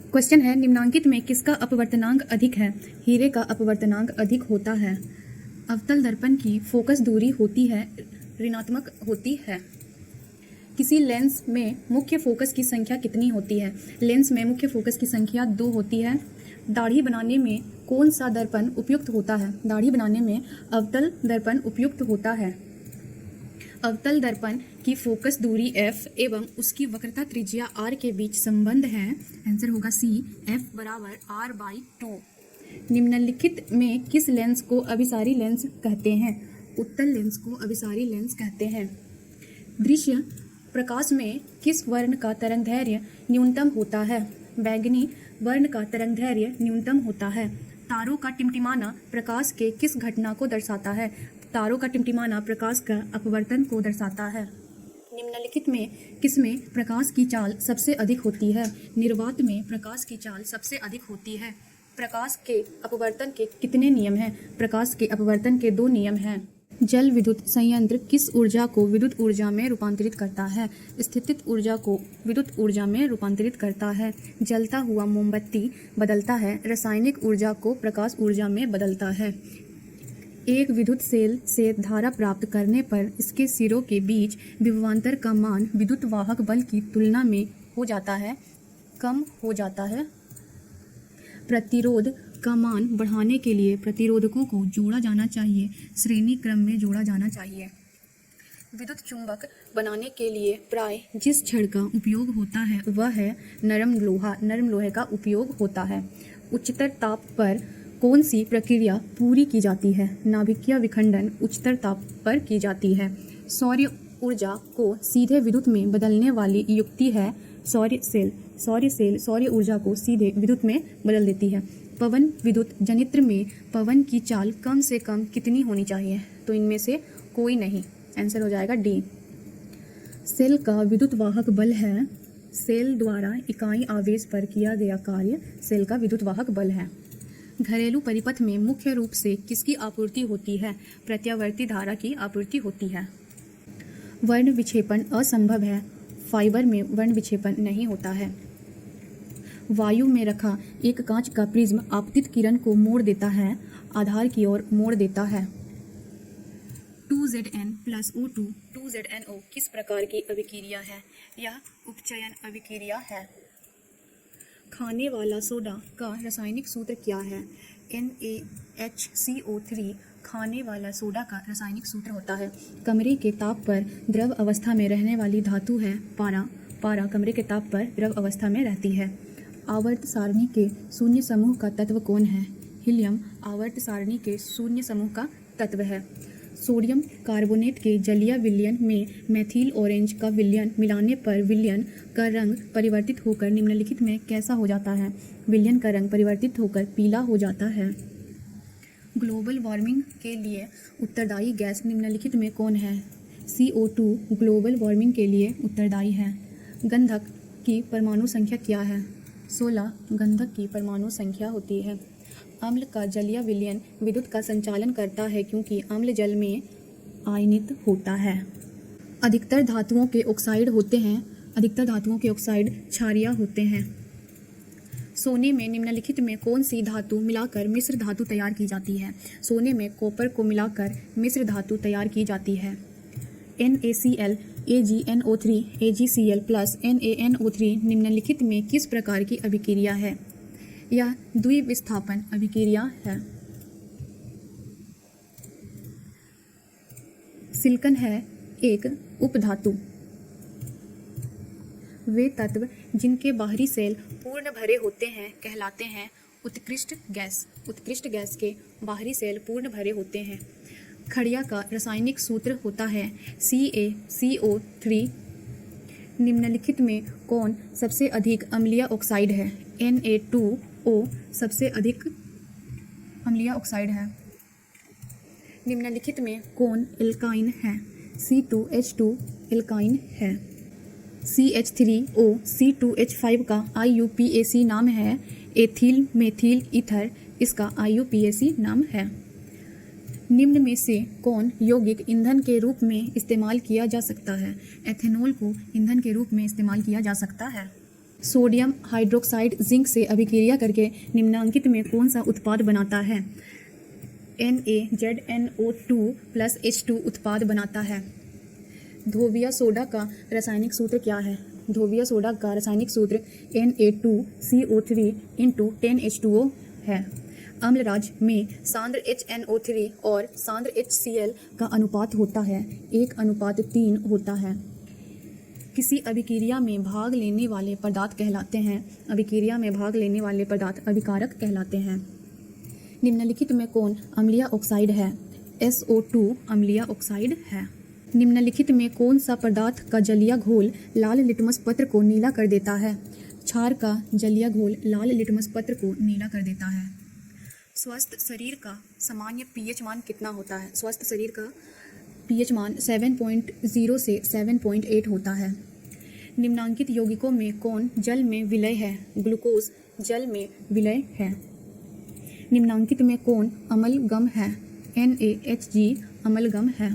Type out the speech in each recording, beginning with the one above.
Question है, निम्नांकित में किसका अपवर्तनांक अधिक है? हीरे का अपवर्तनांक अधिक होता है। अवतल दर्पण की फोकस दूरी होती है ऋणात्मक होती है। किसी लेंस में मुख्य फोकस की संख्या कितनी होती है? लेंस में मुख्य फोकस की संख्या 2 होती है। दाढ़ी बनाने में कौन सा दर्पण उपयुक्त होता है? दाढ़ी बनाने में अवतल दर्पण उपयुक्त होता है। अवतल दर्पण की फोकस दूरी f एवं उसकी वक्रता त्रिज्या r के बीच संबंध है। आंसर होगा C, f बराबर r/2। निम्नलिखित में किस लेंस को अभिसारी लेंस कहते हैं? उत्तल लेंस को अभिसारी लेंस कहते हैं। दृश्य प्रकाश में किस वर्ण का तरंगदैर्घ्य न्यूनतम होता है? बैंगनी वर्ण का तरंगदैर्घ्य न्यूनतम होता है। तारों का टिमटिमाना प्रकाश के किस घटना को दर्शाता है? तारों का टिमटिमाना प्रकाश का अपवर्तन को दर्शाता है। निम्नलिखित में किसमें प्रकाश की चाल सबसे अधिक होती है? निर्वात में प्रकाश की चाल सबसे अधिक होती है। प्रकाश के अपवर्तन के कितने नियम हैं? प्रकाश के अपवर्तन के 2 नियम हैं। जल विद्युत संयंत्र किस ऊर्जा को विद्युत ऊर्जा में रूपांतरित करता है? स्थितिज ऊर्जा को विद्युत ऊर्जा में रूपांतरित करता है। जलता हुआ मोमबत्ती बदलता है, रासायनिक ऊर्जा को प्रकाश ऊर्जा में बदलता है। एक विद्युत सेल से धारा प्राप्त करने पर इसके सिरों के बीच विभवांतर का मान विद्युत वाहक बल की तुलना में हो जाता है, कम हो जाता है। प्रतिरोध का मान बढ़ाने के लिए प्रतिरोधकों को जोड़ा जाना चाहिए, श्रेणी क्रम में जोड़ा जाना चाहिए। विद्युत चुंबक बनाने के लिए प्राय जिस छड़ का उपयोग होता है वह है नरम लोहा। नरम लोहे का उपयोग होता है। उच्चतर ताप पर कौन सी प्रक्रिया पूरी की जाती है? नाभिकीय विखंडन उच्चतर ताप पर की जाती है। सौर ऊर्जा को सीधे विद्युत में बदलने वाली युक्ति है सौर सेल। सौर सेल सौर ऊर्जा को सीधे विद्युत में बदल देती है। पवन विद्युत जनित्र में पवन की चाल कम से कम कितनी होनी चाहिए? तो इनमें से कोई नहीं। आंसर हो जाएगा डी। सेल का विद्युत वाहक बल है, सेल द्वारा इकाई आवेश पर किया गया कार्य सेल का विद्युत वाहक बल है। घरेलू परिपथ में मुख्य रूप से किसकी आपूर्ति होती है? प्रत्यावर्ती धारा की आपूर्ति होती है। वर्ण विक्षेपण असंभव है, फाइबर में वर्ण विक्षेपण नहीं होता है। वायु में रखा एक कांच का प्रिज्म आपतित किरण को मोड़ देता है, आधार की ओर मोड़ देता है। 2Zn + O2 2ZnO किस प्रकार की अभिक्रिया है? यह उपचयन अभिक्रिया है। खाने वाला सोडा का रासायनिक सूत्र क्या है? NaHCO3 खाने वाला सोडा का रासायनिक सूत्र होता है। कमरे के ताप पर द्रव अवस्था में रहने वाली धातु है पारा। पारा कमरे के ताप पर द्रव अवस्था में रहती है। आवर्त सारणी के शून्य समूह का तत्व कौन है? हीलियम आवर्त सारणी के शून्य समूह का तत्व है। सोडियम कार्बोनेट के जलीय विलयन में मेथिल ऑरेंज का विलयन मिलाने पर विलयन का रंग परिवर्तित होकर निम्नलिखित में कैसा हो जाता है? विलयन का रंग परिवर्तित होकर पीला हो जाता है। ग्लोबल वार्मिंग के लिए उत्तरदायी गैस निम्नलिखित में कौन है? CO2 ग्लोबल वार्मिंग के लिए उत्तरदायी है। गंधक की परमाणु संख्या क्या है? 16 गंधक की परमाणु संख्या होती है। अम्ल का जलीय विलयन विद्युत का संचालन करता है क्योंकि अम्ल जल में आयनित होता है। अधिकतर धातुओं के ऑक्साइड होते हैं। अधिकतर धातुओं के ऑक्साइड क्षारीय होते हैं। सोने में निम्नलिखित में कौन सी धातु मिलाकर मिश्र धातु तैयार की जाती है? सोने में कॉपर को मिलाकर मिश्र धातु तैयार की जाती है। NaCl AgNO3 AgCl + NaNO3 निम्नलिखित में किस प्रकार की अभिक्रिया है? यह द्विविस्थापन अभिक्रिया है। सिलिकॉन है एक उपधातु। वे तत्व जिनके बाहरी सेल पूर्ण भरे होते हैं कहलाते हैं उत्कृष्ट गैस। उत्कृष्ट गैस के बाहरी सेल पूर्ण भरे होते हैं। खड़िया का रासायनिक सूत्र होता है CaCO3। निम्नलिखित में कौन सबसे अधिक अम्लीय ऑक्साइड है? Na2O सबसे अधिक अम्लीय ऑक्साइड है। निम्नलिखित में कौन एल्काइन है? C2H2 एल्काइन है। CH3O C2H5 का IUPAC नाम है। एथिल मेथिल ईथर इसका IUPAC नाम है। निम्न में से कौन यौगिक ईंधन के रूप में इस्तेमाल किया जा सकता है? एथेनॉल को ईंधन के रूप में इस्तेमाल किया जा सकता है। सोडियम हाइड्रोक्साइड जिंक से अभिक्रिया करके निम्नांकित में कौन सा उत्पाद बनाता है? NaZnO2 प्लस H2 उत्पाद बनाता है। धोबिया सोडा का रासायनिक सूत्र क्या है? धोबिया सोडा का रासायनिक सूत्र Na2CO3 × 10H2O है। अम्लराज में सांद्र HNO3 और सांद्र HCl का अनुपात होता है 1:3 होता है। किसी अभिक्रिया में भाग लेने वाले पदार्थ कहलाते हैं। अभिक्रिया में भाग लेने वाले पदार्थ अभिकारक कहलाते हैं। निम्नलिखित में कौन अम्लीय ऑक्साइड है? SO2 अम्लीय ऑक्साइड है। निम्नलिखित में कौन सा पदार्थ का जलीय घोल लाल लिटमस पत्र को नीला कर देता है? क्षार का जलीय घोल लाल लिटमस पत्र को नीला कर देता है। स्वस्थ शरीर का सामान्य pH मान कितना होता है? स्वस्थ शरीर का pH मान 7.0 से 7.8 होता है। निम्नांकित यौगिकों में कौन जल में विलय है? ग्लूकोज जल में विलय है। निम्नांकित में कौन अम्लगम है? NaHG अम्लगम है।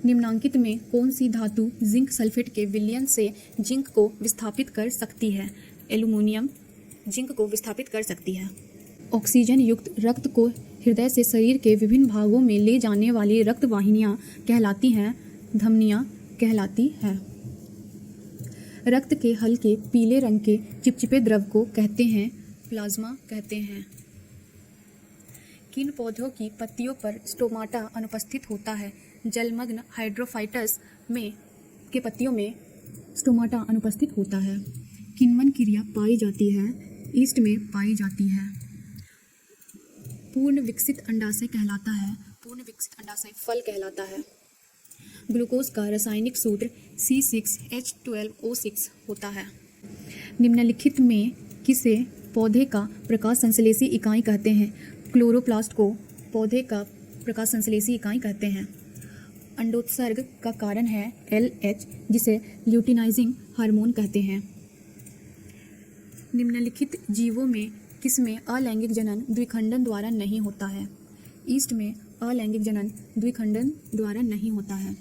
निम्नांकित में कौन सी धातु जिंक सल्फेट के विलयन से जिंक को विस्थापित कर सकती है? एल्यूमीनियम जिंक को विस्थापित कर सकती है। ऑक्सीजन युक्त रक्त को हृदय से शरीर के विभिन्न भागों में ले जाने वाली रक्त वाहिनियाँ कहलाती हैं, धमनियाँ कहलाती हैं। रक्त के हल्के पीले रंग के चिपचिपे द्रव को कहते हैं प्लाज्मा कहते हैं। किन पौधों की पत्तियों पर स्टोमाटा अनुपस्थित होता है? जलमग्न हाइड्रोफाइटस में के पत्तियों में स्टोमाटा अनुपस्थित होता है। किण्वन क्रिया पाई जाती है? ईस्ट में पाई जाती है। पूर्ण विकसित अंडाशय कहलाता है? पूर्ण विकसित अंडाशय फल कहलाता है। ग्लूकोज का रासायनिक सूत्र C6H12O6 होता है। निम्नलिखित में किसे पौधे का प्रकाश संश्लेषी इकाई कहते हैं? क्लोरोप्लास्ट को पौधे का प्रकाश संश्लेषी इकाई कहते हैं। अंडोत्सर्ग का कारण है LH, जिसे ल्यूटिनाइजिंग हार्मोन कहते हैं। निम्नलिखित जीवों में किसमें अलैंगिक जनन द्विखंडन द्वारा नहीं होता है? ईस्ट में अलैंगिक जनन द्विखंडन द्वारा नहीं होता है।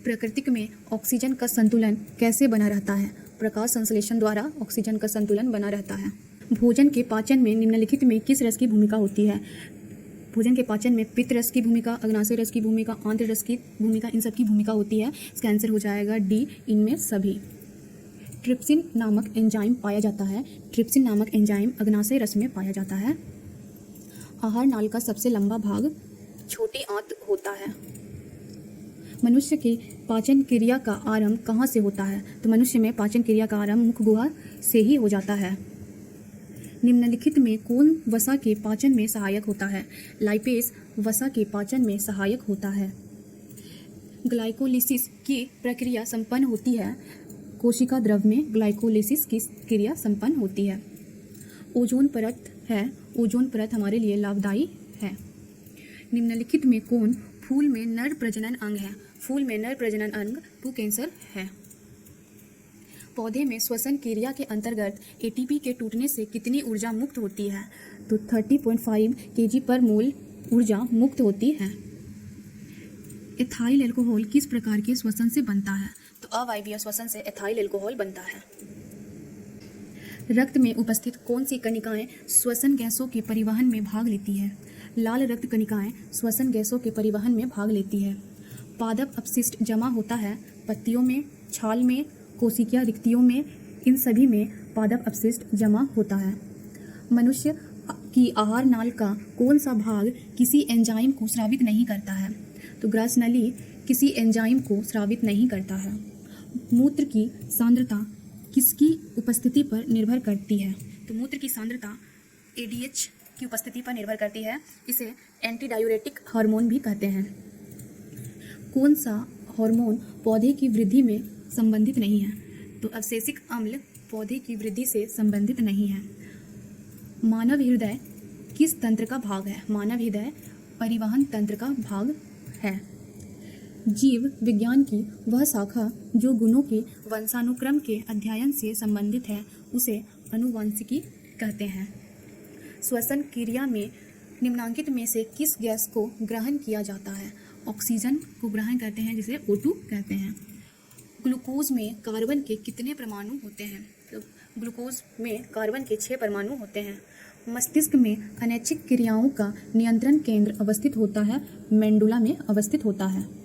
प्रकृति में ऑक्सीजन का संतुलन कैसे बना रहता है? प्रकाश संश्लेषण द्वारा ऑक्सीजन का संतुलन बना रहता है। भोजन के पाचन में निम्नलिखित में किस रस की भूमिका होती है? भोजन के पाचन में पित्त रस की भूमिका, अग्नाशय रस की भूमिका, आंत्र रस की भूमिका, इन सब की भूमिका होती है। इसका आंसर हो जाएगा डी, इनमें सभी। ट्रिप्सिन नामक एंजाइम पाया जाता है। ट्रिप्सिन नामक एंजाइम अग्नाशय रस में पाया जाता है। आहार नाल का सबसे लंबा भाग छोटी आंत होता है। मनुष्य की पाचन क्रिया का आरंभ कहाँ से होता है? तो मनुष्य में पाचन क्रिया का आरंभ मुख गुहा से ही हो जाता है। निम्नलिखित में कौन वसा के पाचन में सहायक होता है? लाइपेज वसा के पाचन में सहायक होता है। ग्लाइकोलिसिस की प्रक्रिया संपन्न होती है। कोशिका द्रव में ग्लाइकोलिसिस की क्रिया संपन्न होती है। ओजोन परत है। ओजोन परत हमारे लिए लाभदायी है। निम्नलिखित में कौन फूल में नर प्रजनन अंग है? फूल में नर प्रजनन अंग पुंकेसर है। पौधे में श्वसन क्रिया के अंतर्गत एटीपी के टूटने से कितनी ऊर्जा मुक्त होती है? तो 30.5 kg पर मोल ऊर्जा मुक्त होती है। एथाइल अल्कोहल किस प्रकार के श्वसन से बनता है? तो अवायवीय श्वसन से एथाइल अल्कोहल बनता है। रक्त में उपस्थित कौन सी कणिकाएं श्वसन गैसों के परिवहन में भाग लेती है? लाल रक्त कणिकाएं श्वसन गैसों के परिवहन में भाग लेती है। पादप अपशिष्ट जमा होता है पत्तियों में, छाल में, कोशिकीय रिक्तियों में, इन सभी में पादप अपशिष्ट जमा होता है। मनुष्य की आहार नाल का कौन सा भाग किसी एंजाइम को स्रावित नहीं करता है? तो ग्रास नली किसी एंजाइम को स्रावित नहीं करता है। मूत्र की सांद्रता किसकी उपस्थिति पर निर्भर करती है? तो मूत्र की सांद्रता ADH की उपस्थिति पर निर्भर करती है। इसे एंटीडायूरेटिक हार्मोन भी कहते हैं। कौन सा हार्मोन पौधे की वृद्धि में संबंधित नहीं है? तो अवशेषिक अम्ल पौधे की वृद्धि से संबंधित नहीं है। मानव हृदय किस तंत्र का भाग है? मानव हृदय परिवहन तंत्र का भाग है। जीव विज्ञान की वह शाखा जो गुणों के वंशानुक्रम के अध्ययन से संबंधित है उसे आनुवंशिकी कहते हैं। श्वसन क्रिया में निम्नांकित में से किस गैस को ग्रहण किया जाता है? ऑक्सीजन को ग्रहण करते हैं जिसे O2 कहते हैं। ग्लूकोज में कार्बन के कितने परमाणु होते हैं? तो ग्लूकोज में कार्बन के 6 परमाणु होते हैं। मस्तिष्क में अनैच्छिक क्रियाओं का नियंत्रण केंद्र अवस्थित होता है, मेंडुला में अवस्थित होता है।